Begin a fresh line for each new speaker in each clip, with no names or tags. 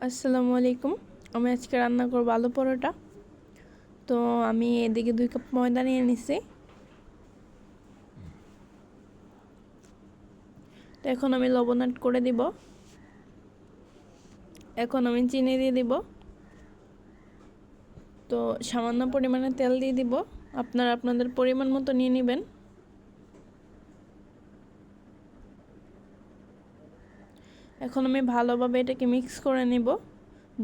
আসসালামু আলাইকুম। আমি আজকে রান্না করব আলু পরোটা। তো আমি এদিকে 2 কাপ ময়দা নিয়ে নিছি। তো এখন আমি লবণ অ্যাড করে দিব। এখন আমি চিনি দিয়ে দিব। তো সামান্য পরিমাণে তেল দিয়ে দিব। আপনারা আপনাদের পরিমাণ মতো নিয়ে নেবেন। এখন আমি ভালোভাবে এটাকে মিক্স করে নিব।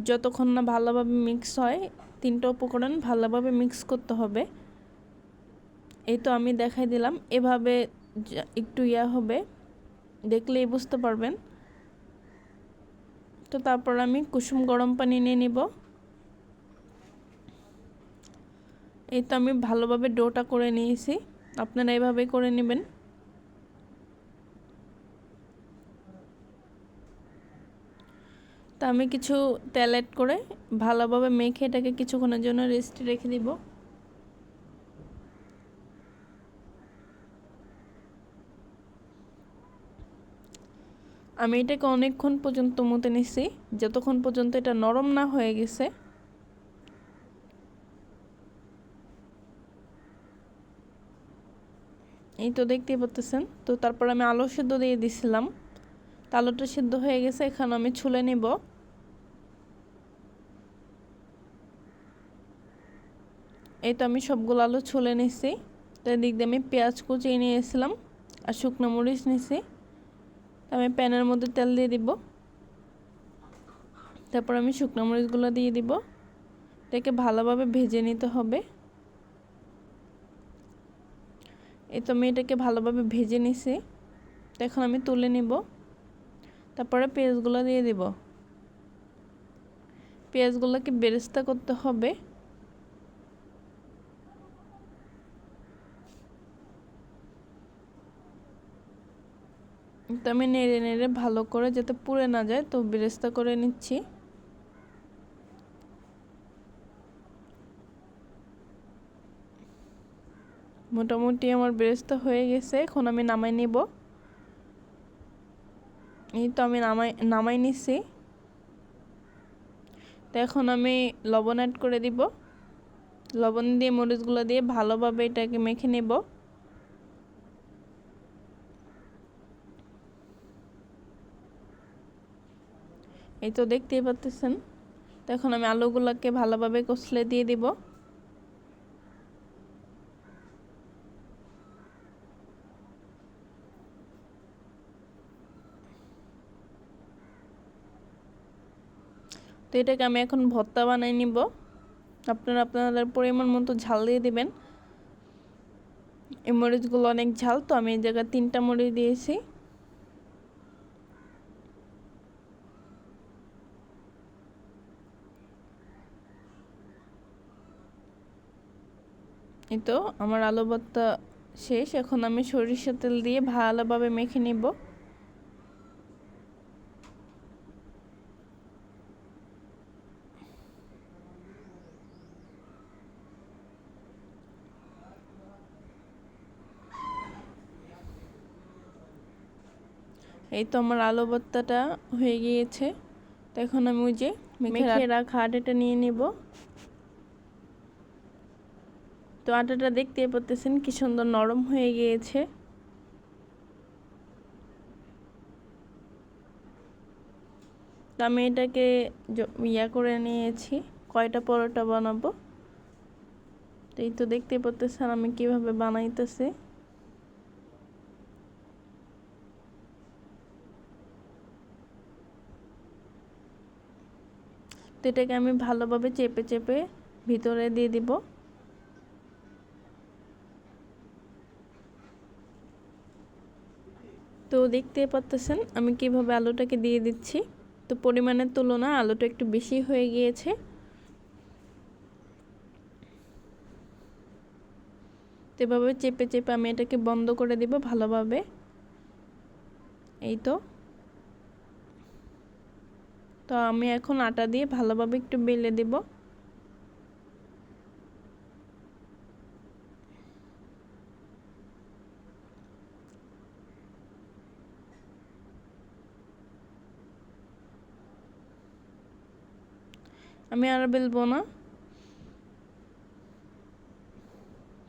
যতক্ষণ না ভালোভাবে মিক্স হয়, 3টা উপকরণ ভালোভাবে মিক্স করতে হবে। এই তো আমি দেখাই দিলাম, এভাবে একটু হবে, দেখলেই বুঝতে পারবেন। তো তারপর আমি কুসুম গরম পানি নিয়ে নিব। এই তো আমি ভালোভাবে ডোটা করে নিয়েছি, আপনারা এভাবেই করে নেবেন। তো আমি কিছু তেল অ্যাড করে ভালোভাবে মেখে এটাকে কিছুক্ষণের জন্য রেস্টে রেখে দিব। আমি এটাকে অনেকক্ষণ পর্যন্ত মতে নিছি, যতক্ষণ পর্যন্ত এটা নরম না হয়ে গেছে। এই তো দেখতেই পাচ্ছেন। তো তারপর আমি আলু সিদ্ধ দিয়ে দিছিলাম। আলুটা সিদ্ধ হয়ে গেছে, এখন আমি ছুলে নেব। এই তো আমি সবগুলো আলু ছুলে নিছি। তো এদিক দিয়ে আমি পেঁয়াজ কুচিয়ে নিয়েছিলাম আর শুকনো মরিচ নিছি। আমি প্যানের মধ্যে তেল দিয়ে দিব। তারপর আমি শুকনো মরিচগুলো দিয়ে দিব। এটাকে ভালোভাবে ভেজে নিতে হবে। এই তো আমি এটাকে ভালোভাবে ভেজে নিছি। তো এখন আমি তুলে নিব। তারপরে পেঁয়াজগুলো দিয়ে দিব। পেঁয়াজগুলোকে বেরেস্তা করতে হবে। তো আমি নেড়ে নেড়ে ভালো করে যাতে পুড়ে না যায়, তো বেরেস্তা করে নিচ্ছি। মোটামুটি আমার বেরেস্তা হয়ে গেছে, এখন আমি নামাই নেব। এই তো আমি নামাই নিছি। তো এখন আমি লবণ অ্যাড করে দিব। লবণ দিয়ে মরিচগুলো দিয়ে ভালোভাবে এটাকে মেখে নেব। এই তো দেখতেই পাচ্ছেন। তো এখন আমি আলুগুলোকে ভালোভাবে কষলে দিয়ে দিব। তো এটাকে আমি এখন ভর্তা বানাই নিব। আপনারা আপনাদের পরিমাণ মতো ঝাল দিয়ে দিবেন। এই মরিচগুলো অনেক ঝাল, তো আমি এই জায়গায় 3টা মরিচ দিয়েছি। এই তো আমার আলু ভর্তা শেষ। এখন আমি সরিষার তেল দিয়ে ভালোভাবে মেখে নিব। এই তো আমার আলু ভর্তাটা হয়ে গিয়েছে। তো এখন আমি ওই যে মেখে রাখা আটাটা নিয়ে নিব। তো আটাটা দেখতে পাচ্ছেন কি সুন্দর নরম হয়ে গিয়েছে। তো আমি এটাকে করে নিয়েছি, কয়টা পরোটা বানাবো। তো এই তো দেখতে পাচ্ছেন আমি কিভাবে বানাইতেছি। তো এটাকে আমি ভালোভাবে চেপে চেপে ভিতরে দিয়ে দিব। তো দেখতে পাচ্ছেন আমি কিভাবে আলুটাকে দিয়ে দিচ্ছি। তো পরিমাণের তুলনায় আলুটা একটু বেশি হয়ে গিয়েছে। তো এভাবে চেপে চেপে আমি এটাকে বন্ধ করে দিব ভালোভাবে। এই তো তো আমি এখন আটা দিয়ে ভালোভাবে একটু বেলে দেব। আমি আর বেলবো না,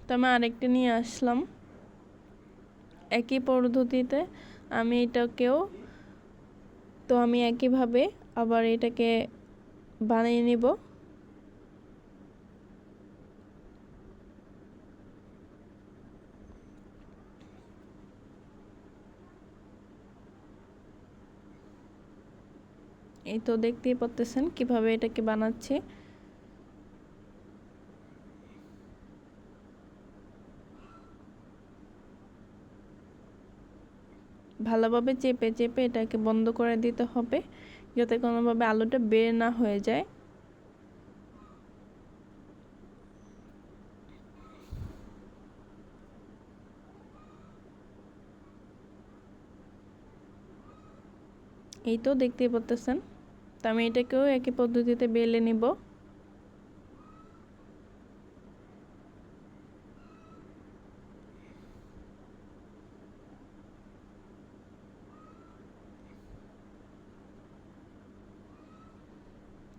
তো আমি আরেকটা নিয়ে আসলাম। একই পদ্ধতিতে আমি এটাকেও, তো আমি একইভাবে আবার এটাকে বানিয়ে নিব। এই তো দেখতেই পাচ্ছেন কিভাবে এটাকে বানাচ্ছি। ভালোভাবে চেপে চেপে এটাকে বন্ধ করে দিতে হবে, যাতে কোনোভাবে আলুটা বের না হয়ে যায়। এই তো দেখতেই পাচ্ছেন, তো আমি এটাকেও একই পদ্ধতিতে বেলে নিব।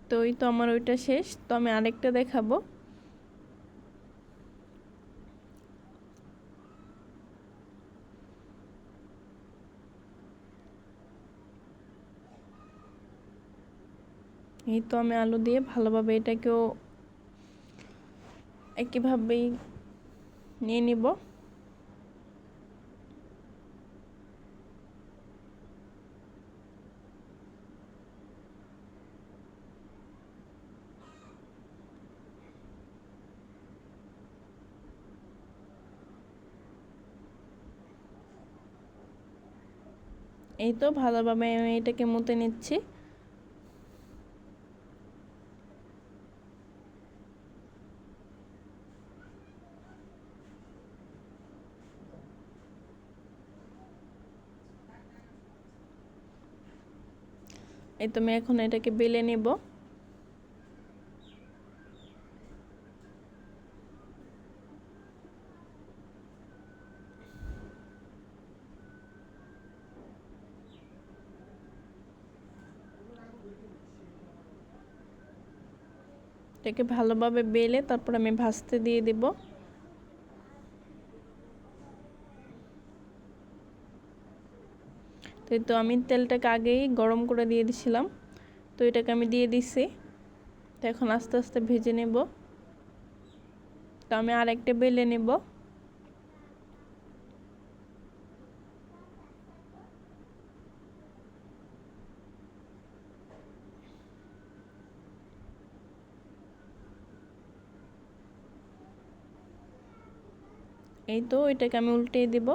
তো এই তো আমার ওইটা শেষ, তো আমি আরেকটা দেখাবো। এই তো আমি আলু দিয়ে ভালোভাবে এটাকেও একইভাবেই নিয়ে নিব। এই তো ভালোভাবে আমি এটাকে মুতে নিচ্ছি। এই তো আমি এখন এটাকে বেলে নিব। এটাকে ভালোভাবে বেলে তারপর আমি ভাজতে দিয়ে দিব। তো আমি তেলটাকে আগেই গরম করে দিয়ে দিছিলাম, তো এটাকে আমি দিয়ে দিছি। তো এখন আস্তে আস্তে ভেজে নেব। তো আমি আরেকটা বেলে নেব। এই তো এটাকে আমি উল্টে দিব।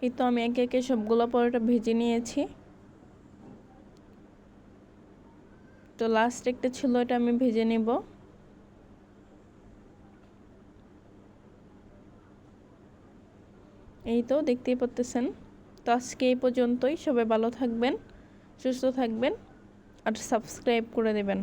এই তো আমি একে একে সবগুলো পরোটা ভেজে নিয়েছি। তো লাস্ট একটা ছিল, এটা আমি ভেজে নেব। এই তো দেখতেই পাচ্ছেন। তো আজকে এই পর্যন্তই। সবাই ভালো থাকবেন, সুস্থ থাকবেন আর সাবস্ক্রাইব করে দেবেন।